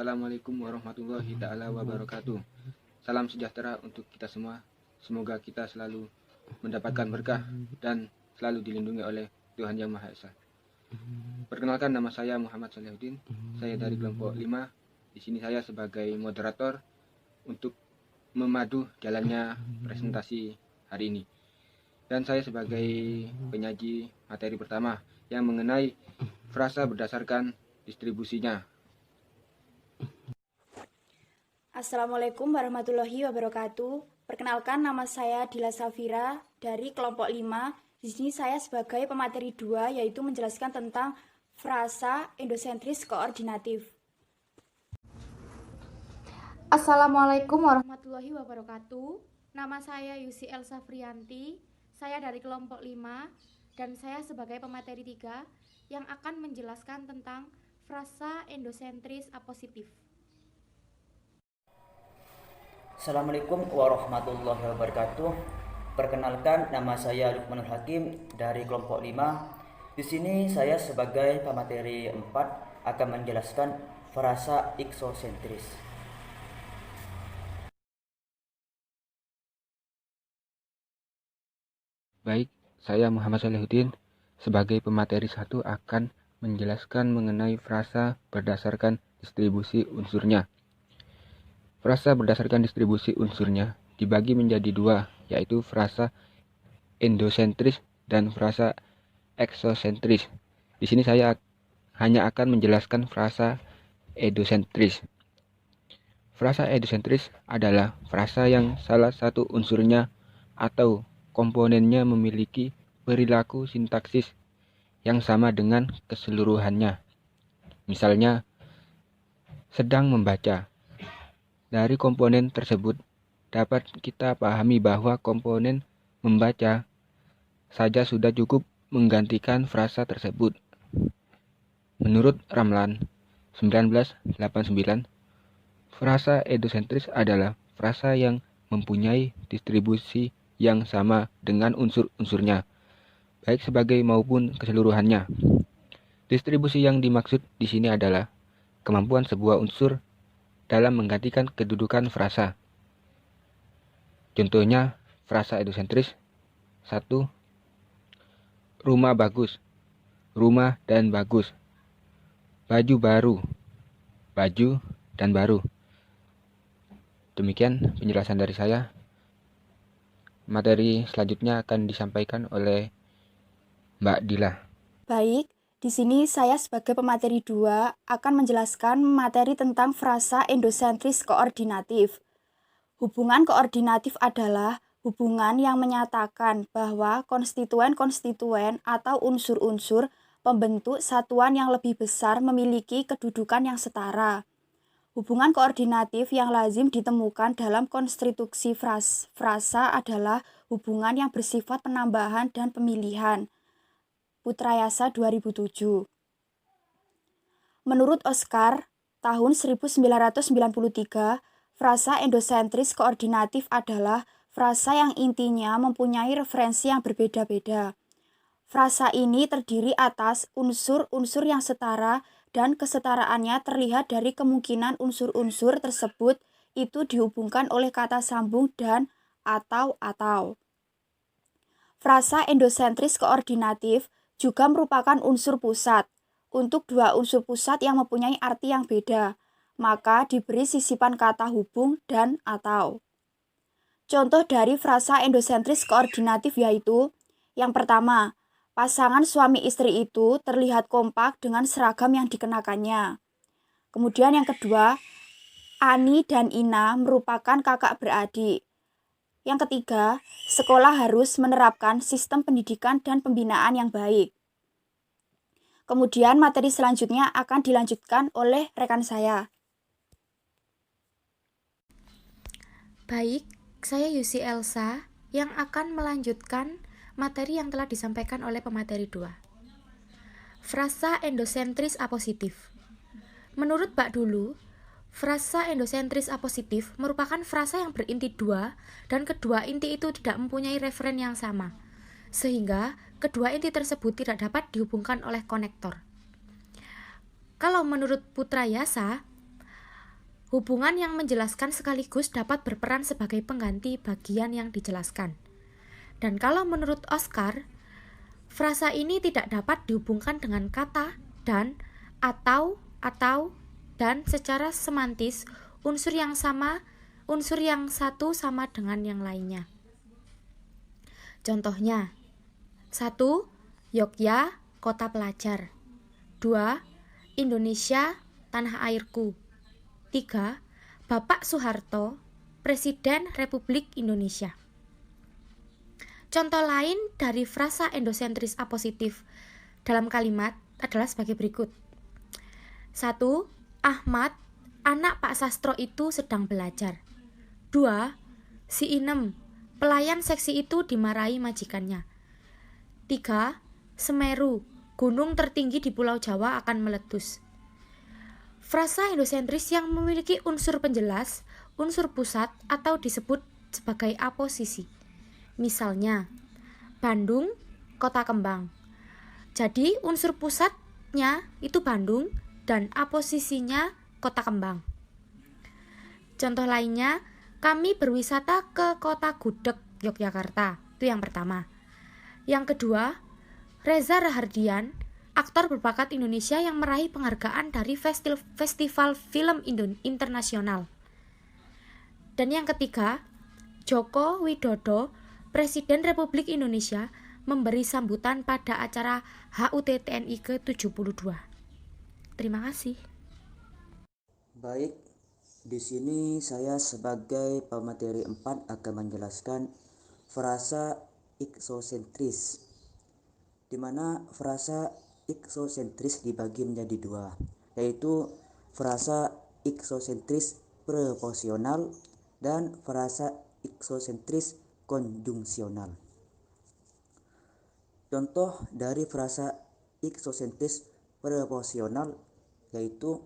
Assalamualaikum warahmatullahi ta'ala wabarakatuh. Salam sejahtera untuk kita semua. Semoga kita selalu mendapatkan berkah dan selalu dilindungi oleh Tuhan Yang Maha Esa. Perkenalkan, nama saya Muhammad Salihuddin. Saya dari kelompok 5. Di sini saya sebagai moderator untuk memadu jalannya presentasi hari ini. Dan saya sebagai penyaji materi pertama yang mengenai frasa berdasarkan distribusinya. Assalamualaikum warahmatullahi wabarakatuh. Perkenalkan, nama saya Dila Safira dari kelompok 5. Di sini saya sebagai pemateri 2, yaitu menjelaskan tentang frasa endosentris koordinatif. Assalamualaikum warahmatullahi wabarakatuh. Nama saya Yusi Elsa Frianti. Saya dari kelompok 5 dan saya sebagai pemateri 3 yang akan menjelaskan tentang frasa endosentris apositif. Assalamualaikum warahmatullahi wabarakatuh. Perkenalkan, nama saya Lukmanul Hakim dari kelompok 5. Di sini saya sebagai pemateri 4 akan menjelaskan frasa eksosentris. Baik, saya Muhammad Salihuddin sebagai pemateri 1 akan menjelaskan mengenai frasa berdasarkan distribusi unsurnya. Frasa berdasarkan distribusi unsurnya dibagi menjadi dua, yaitu frasa endosentris dan frasa eksosentris. Di sini saya hanya akan menjelaskan frasa endosentris. Frasa endosentris adalah frasa yang salah satu unsurnya atau komponennya memiliki perilaku sintaksis yang sama dengan keseluruhannya. Misalnya, sedang membaca. Dari komponen tersebut dapat kita pahami bahwa komponen membaca saja sudah cukup menggantikan frasa tersebut. Menurut Ramlan 1989, frasa endosentris adalah frasa yang mempunyai distribusi yang sama dengan unsur-unsurnya, baik sebagai maupun keseluruhannya. Distribusi yang dimaksud di sini adalah kemampuan sebuah unsur dalam menggantikan kedudukan frasa. Contohnya, frasa endosentris 1. Rumah bagus, rumah dan bagus. Baju baru, baju dan baru. Demikian penjelasan dari saya. Materi selanjutnya akan disampaikan oleh Mbak Dila. Baik, di sini saya sebagai pemateri 2 akan menjelaskan materi tentang frasa endosentris koordinatif. Hubungan koordinatif adalah hubungan yang menyatakan bahwa konstituen-konstituen atau unsur-unsur pembentuk satuan yang lebih besar memiliki kedudukan yang setara. Hubungan koordinatif yang lazim ditemukan dalam konstruksi frasa adalah hubungan yang bersifat penambahan dan pemilihan. Putrayasa 2007. Menurut Oscar, tahun 1993, frasa endosentris koordinatif adalah frasa yang intinya mempunyai referensi yang berbeda-beda. Frasa ini terdiri atas unsur-unsur yang setara dan kesetaraannya terlihat dari kemungkinan unsur-unsur tersebut itu dihubungkan oleh kata sambung dan atau. Frasa endosentris koordinatif juga merupakan unsur pusat. Untuk dua unsur pusat yang mempunyai arti yang beda, maka diberi sisipan kata hubung dan atau. Contoh dari frasa endosentris koordinatif yaitu, yang pertama, pasangan suami istri itu terlihat kompak dengan seragam yang dikenakannya. Kemudian yang kedua, Ani dan Ina merupakan kakak beradik. Yang ketiga, sekolah harus menerapkan sistem pendidikan dan pembinaan yang baik. Kemudian materi selanjutnya akan dilanjutkan oleh rekan saya. Baik, saya Yusi Elsa yang akan melanjutkan materi yang telah disampaikan oleh pemateri 2. Frasa endosentris apositif. Menurut Mbak Dulu, frasa endosentris apositif merupakan frasa yang berinti 2 dan kedua inti itu tidak mempunyai referen yang sama, sehingga kedua inti tersebut tidak dapat dihubungkan oleh konektor. Kalau menurut Putrayasa, Hubungan yang menjelaskan sekaligus dapat berperan sebagai pengganti bagian yang dijelaskan. Dan kalau menurut Oscar, frasa ini tidak dapat dihubungkan dengan kata dan, atau, dan secara semantis unsur yang satu sama dengan yang lainnya. Contohnya, 1. Yogya, kota pelajar. 2. Indonesia, tanah airku. 3. Bapak Soeharto, Presiden Republik Indonesia. Contoh lain dari frasa endosentris apositif dalam kalimat adalah sebagai berikut. 1. Ahmad, anak Pak Sastro itu sedang belajar. 2. Si Inem, pelayan seksi itu dimarahi majikannya. 3. Semeru, gunung tertinggi di Pulau Jawa akan meletus. Frasa endosentris yang memiliki unsur penjelas, unsur pusat, atau disebut sebagai aposisi. Misalnya, Bandung, kota kembang. Jadi unsur pusatnya itu Bandung dan aposisinya kota kembang. Contoh lainnya, kami berwisata ke kota Gudeg, Yogyakarta. Itu yang pertama. Yang kedua, Reza Rahardian, aktor berbakat Indonesia yang meraih penghargaan dari Festival Film Internasional. Dan yang ketiga, Joko Widodo, Presiden Republik Indonesia, memberi sambutan pada acara HUT TNI ke-72. Terima kasih. Baik, di sini saya sebagai pemateri 4 akan menjelaskan frasa iksosentris, di mana frasa iksosentris dibagi menjadi dua, yaitu frasa iksosentris proporsional dan frasa iksosentris konjungsional. Contoh dari frasa iksosentris proporsional yaitu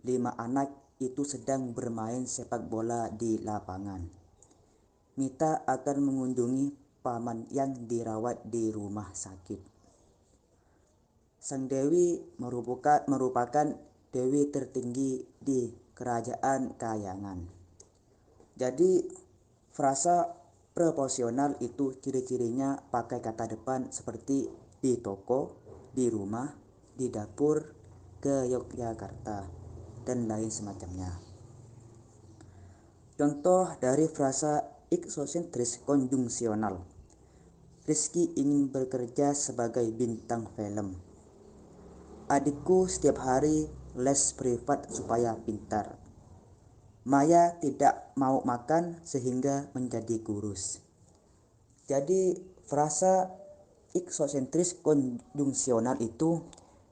5 anak itu sedang bermain sepak bola di lapangan. Mita akan mengunjungi paman yang dirawat di rumah sakit. Sang Dewi merupakan Dewi tertinggi di kerajaan Kayangan. Jadi frasa proporsional itu ciri-cirinya pakai kata depan seperti di toko, di rumah, di dapur, ke Yogyakarta, dan lain semacamnya. Contoh dari frasa iksosentris konjungsional. Rizky ingin bekerja sebagai bintang film. Adikku setiap hari les privat supaya pintar. Maya tidak mau makan sehingga menjadi kurus. Jadi frasa iksosentris konjungsional itu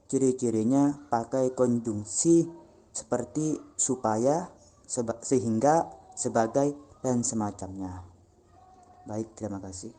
ciri-cirinya pakai konjungsi seperti supaya, sehingga, sebagai, dan semacamnya. Baik, terima kasih.